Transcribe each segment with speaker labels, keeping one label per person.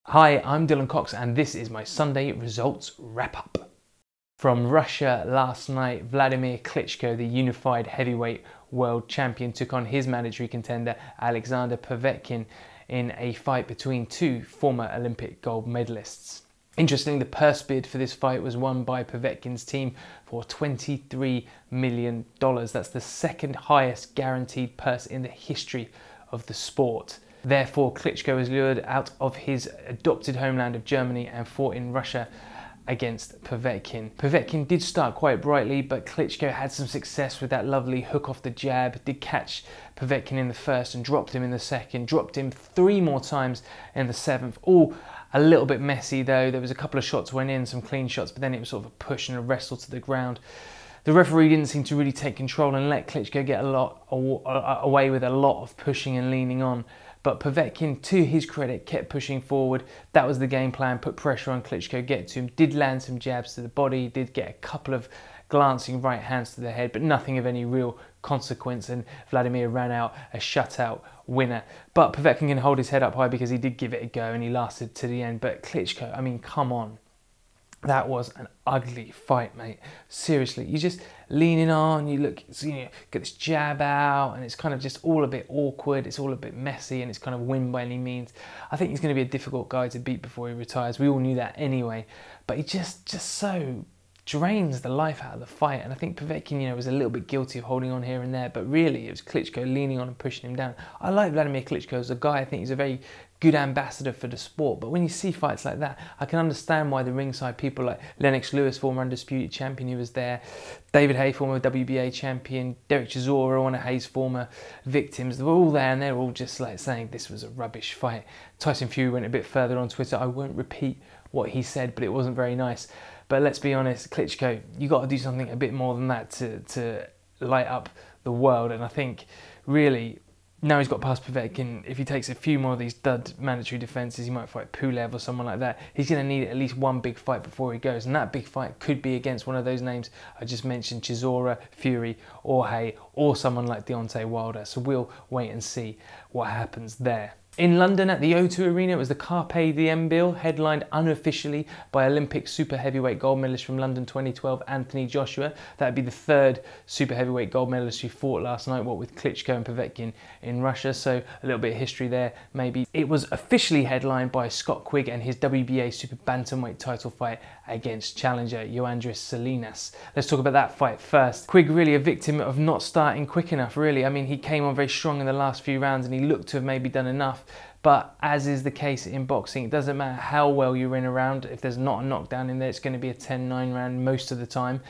Speaker 1: Hi, I'm Dylan Cox and this is my Sunday results wrap-up. From Russia last night, Wladimir Klitschko, the unified heavyweight world champion, took on his mandatory contender Alexander Povetkin in a fight between two former Olympic gold medalists. Interestingly, the purse bid for this fight was won by Povetkin's team for $23 million. That's the second highest guaranteed purse in the history of the sport. Therefore, Klitschko was lured out of his adopted homeland of Germany and fought in Russia against Povetkin. Povetkin did start quite brightly, but Klitschko had some success with that lovely hook off the jab, did catch Povetkin in the first and dropped him in the second, dropped him 3 more times in the 7th. All a little bit messy though. There was a couple of shots went in, some clean shots, but then it was sort of a push and a wrestle to the ground. The referee didn't seem to really take control and let Klitschko get away with a lot of pushing and leaning on. But Povetkin, to his credit, kept pushing forward. That was the game plan, put pressure on Klitschko, get to him, did land some jabs to the body, did get a couple of glancing right hands to the head, but nothing of any real consequence, and Wladimir ran out a shutout winner. But Povetkin can hold his head up high because he did give it a go and he lasted to the end. But Klitschko, I mean, come on. That was an ugly fight, mate. Seriously, you're just leaning on, you look, get this jab out, and it's kind of just all a bit awkward, it's all a bit messy, and it's kind of win by any means. I think he's going to be a difficult guy to beat before he retires. We all knew that anyway, but he just so drains the life out of the fight, and I think Povetkin, was a little bit guilty of holding on here and there, but really it was Klitschko leaning on and pushing him down. I like Wladimir Klitschko as a guy. I think he's a very good ambassador for the sport, but when you see fights like that, I can understand why the ringside people like Lennox Lewis, former undisputed champion who was there, David Haye, former WBA champion, Derek Chisora, one of Haye's former victims, they were all there and they're all just like saying this was a rubbish fight. Tyson Fury went a bit further on Twitter. I won't repeat what he said, but it wasn't very nice. But let's be honest, Klitschko, you got to do something a bit more than that to light up the world, and I think really now he's got past Povetkin. If he takes a few more of these dud mandatory defences, he might fight Pulev or someone like that. He's going to need at least one big fight before he goes, and that big fight could be against one of those names I just mentioned, Chisora, Fury or Haye, or someone like Deontay Wilder. So we'll wait and see what happens there. In London at the O2 Arena, it was the Carpe Diem bill, headlined unofficially by Olympic super heavyweight gold medalist from London 2012, Anthony Joshua. That'd be the 3rd super heavyweight gold medalist who fought last night, with Klitschko and Povetkin in Russia. So a little bit of history there, maybe. It was officially headlined by Scott Quigg and his WBA super bantamweight title fight against challenger YOANDRIS Salinas. Let's talk about that fight first. Quigg really a victim of not starting quick enough, really. I mean, he came on very strong in the last few rounds and he looked to have maybe done enough. But as is the case in boxing, it doesn't matter how well you're in a round. If there's not a knockdown in there, it's going to be a 10-9 round most of the time.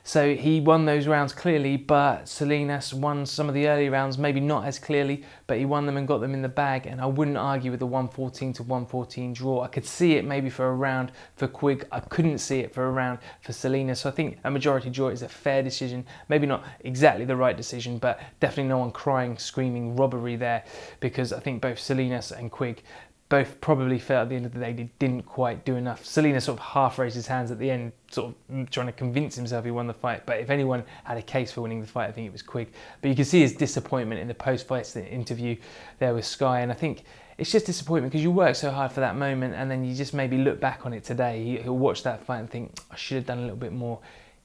Speaker 1: So he won those rounds clearly, but Salinas won some of the early rounds, maybe not as clearly, but he won them and got them in the bag. And I wouldn't argue with the 114 to 114 draw. I could see it maybe for a round for Quigg. I couldn't see it for a round for Salinas. So I think a majority draw is a fair decision. Maybe not exactly the right decision, but definitely no one crying, screaming robbery there, because I think both Salinas and Quigg both probably felt at the end of the day they didn't quite do enough. Salinas sort of half raised his hands at the end, sort of trying to convince himself he won the fight. But if anyone had a case for winning the fight, I think it was Quigg. But you can see his disappointment in the post-fight interview there with Sky. And I think it's just disappointment because you work so hard for that moment and then you just maybe look back on it today. He'll watch that fight and think, I should have done a little bit more.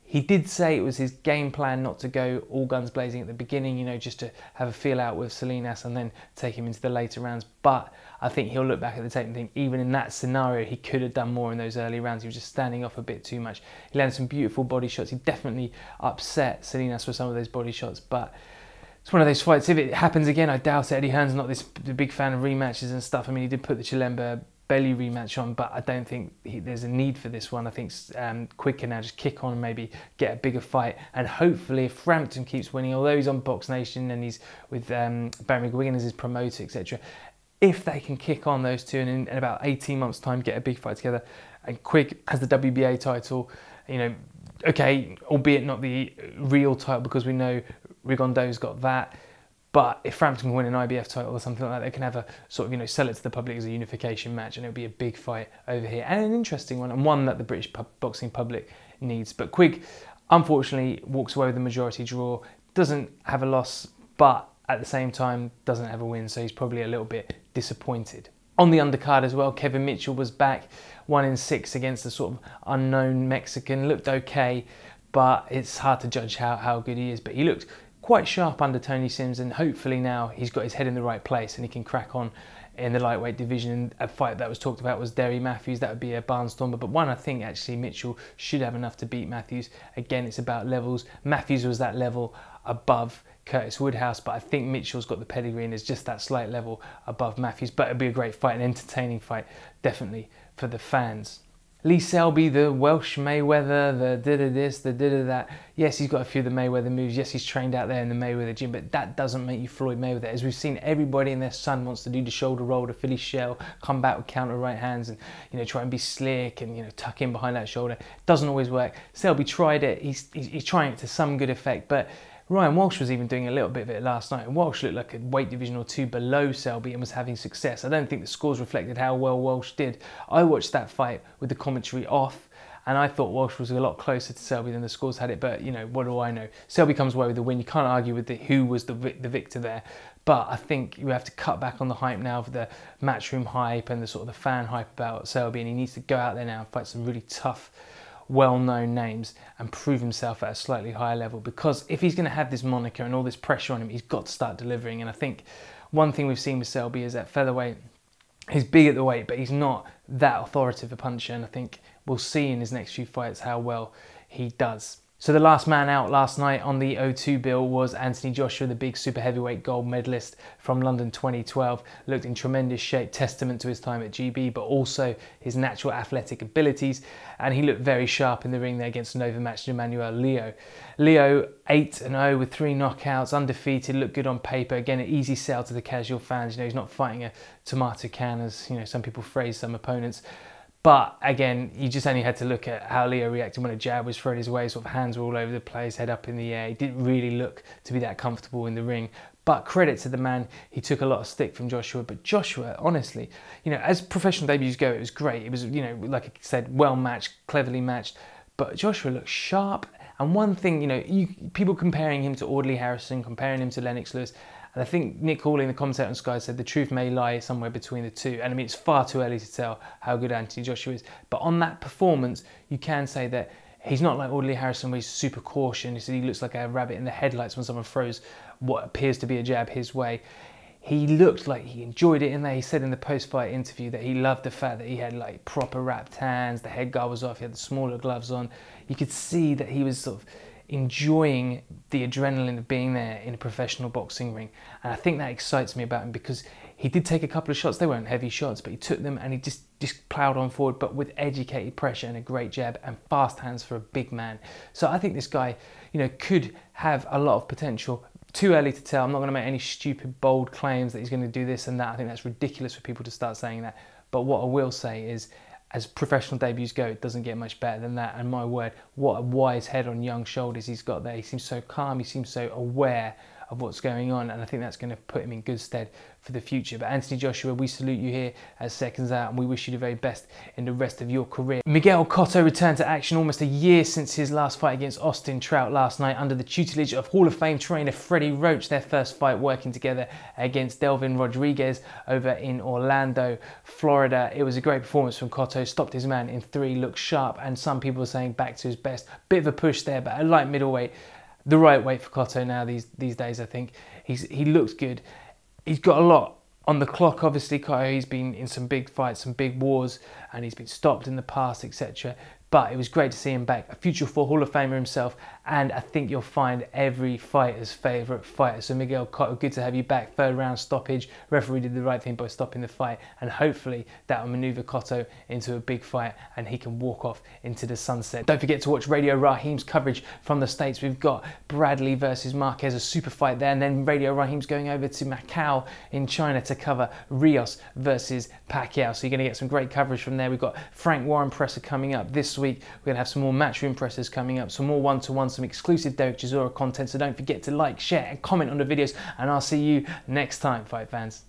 Speaker 1: He did say it was his game plan not to go all guns blazing at the beginning, just to have a feel out with Salinas and then take him into the later rounds. But I think he'll look back at the tape and think even in that scenario, he could have done more in those early rounds. He was just standing off a bit too much. He landed some beautiful body shots. He definitely upset Salinas with some of those body shots. But it's one of those fights. If it happens again, I doubt it. Eddie Hearn's not the big fan of rematches and stuff. I mean, he did put the Chilemba Belly rematch on, but I don't think there's a need for this one. I think Quigg can now just kick on and maybe get a bigger fight, and hopefully if Frampton keeps winning, although he's on Box Nation and he's with Barry McGuigan as his promoter, etc., if they can kick on those two and in about 18 months time get a big fight together, and Quigg has the WBA title, okay, albeit not the real title because we know Rigondeaux's got that. But if Frampton can win an IBF title or something like that, they can have a sort of, sell it to the public as a unification match, and it'll be a big fight over here. And an interesting one, and one that the British boxing public needs. But Quigg, unfortunately, walks away with a majority draw, doesn't have a loss, but at the same time, doesn't have a win, so he's probably a little bit disappointed. On the undercard as well, Kevin Mitchell was back, 1-6 against a sort of unknown Mexican. Looked okay, but it's hard to judge how good he is. But he looked quite sharp under Tony Sims, and hopefully now he's got his head in the right place and he can crack on in the lightweight division. A fight that was talked about was Derry Matthews. That would be a barnstormer, but one I think actually Mitchell should have enough to beat Matthews. Again, it's about levels. Matthews was that level above Curtis Woodhouse, but I think Mitchell's got the pedigree and is just that slight level above Matthews. But it'll be a great fight, an entertaining fight, definitely for the fans. Lee Selby, the Welsh Mayweather, the this, the that. Yes, he's got a few of the Mayweather moves. Yes, he's trained out there in the Mayweather gym, but that doesn't make you Floyd Mayweather. As we've seen, everybody and their son wants to do the shoulder roll, the Philly shell, come back with counter right hands, and try and be slick and tuck in behind that shoulder. Doesn't always work. Selby tried it. He's trying it to some good effect, but Ryan Walsh was even doing a little bit of it last night, and Walsh looked like a weight division or two below Selby and was having success. I don't think the scores reflected how well Walsh did. I watched that fight with the commentary off, and I thought Walsh was a lot closer to Selby than the scores had it, but what do I know? Selby comes away with the win. You can't argue with who was the victor there, but I think you have to cut back on the hype now for the matchroom hype and the sort of the fan hype about Selby, and he needs to go out there now and fight some really tough, well-known names and prove himself at a slightly higher level, because if he's going to have this moniker and all this pressure on him, he's got to start delivering. And I think one thing we've seen with Selby is that featherweight, he's big at the weight, but he's not that authoritative a puncher, and I think we'll see in his next few fights how well he does. So the last man out last night on the O2 bill was Anthony Joshua, the big super heavyweight gold medalist from London 2012. Looked in tremendous shape, testament to his time at GB, but also his natural athletic abilities. And he looked very sharp in the ring there against an overmatched Emmanuel Leo. Leo 8-0 with 3 knockouts, undefeated, looked good on paper. Again, an easy sell to the casual fans. He's not fighting a tomato can, as some people phrase some opponents. But again, you just only had to look at how Leo reacted when a jab was thrown his way. Sort of hands were all over the place, head up in the air. He didn't really look to be that comfortable in the ring. But credit to the man, he took a lot of stick from Joshua. But Joshua, honestly, as professional debuts go, it was great. It was, like I said, well matched, cleverly matched. But Joshua looked sharp. And one thing, people comparing him to Audley Harrison, comparing him to Lennox Lewis. And I think Nick Hawley, the commentator on Sky, said the truth may lie somewhere between the two. And I mean, it's far too early to tell how good Anthony Joshua is. But on that performance, you can say that he's not like Audley Harrison, where he's super cautious. He looks like a rabbit in the headlights when someone throws what appears to be a jab his way. He looked like he enjoyed it in there. He said in the post-fight interview that he loved the fact that he had like proper wrapped hands, the head guard was off, he had the smaller gloves on. You could see that he was sort of enjoying the adrenaline of being there in a professional boxing ring, and I think that excites me about him, because he did take a couple of shots. They weren't heavy shots, but he took them and he just ploughed on forward, but with educated pressure and a great jab and fast hands for a big man. So I think this guy could have a lot of potential. Too early to tell. I'm not going to make any stupid bold claims that he's going to do this and that. I think that's ridiculous for people to start saying that. But what I will say is, as professional debuts go, it doesn't get much better than that. And my word, what a wise head on young shoulders he's got there. He seems so calm, he seems so aware of what's going on, and I think that's going to put him in good stead for the future. But Anthony Joshua, we salute you here at Seconds Out, and we wish you the very best in the rest of your career. Miguel Cotto returned to action almost a year since his last fight against Austin Trout last night under the tutelage of Hall of Fame trainer Freddie Roach. Their first fight working together against Delvin Rodriguez over in Orlando, Florida. It was a great performance from Cotto, stopped his man in 3, looked sharp, and some people are saying back to his best. Bit of a push there, but a light middleweight, the right weight for Cotto now these days. I think he looks good. He's got a lot on the clock, obviously. Cotto, he's been in some big fights, some big wars, and he's been stopped in the past, etc. But it was great to see him back, a future Hall of Famer himself, and I think you'll find every fighter's favourite fighter. So Miguel Cotto, good to have you back. 3rd round stoppage. Referee did the right thing by stopping the fight, and hopefully that will manoeuvre Cotto into a big fight and he can walk off into the sunset. Don't forget to watch Radio Raheem's coverage from the States. We've got Bradley versus Marquez, a super fight there, and then Radio Raheem's going over to Macau in China to cover Rios versus Pacquiao. So you're going to get some great coverage from there. We've got Frank Warren presser coming up this week. We're going to have some more matchroom pressers coming up, some more one-to-one, some exclusive Derek Chisora content. So don't forget to like, share and comment on the videos, and I'll see you next time, fight fans.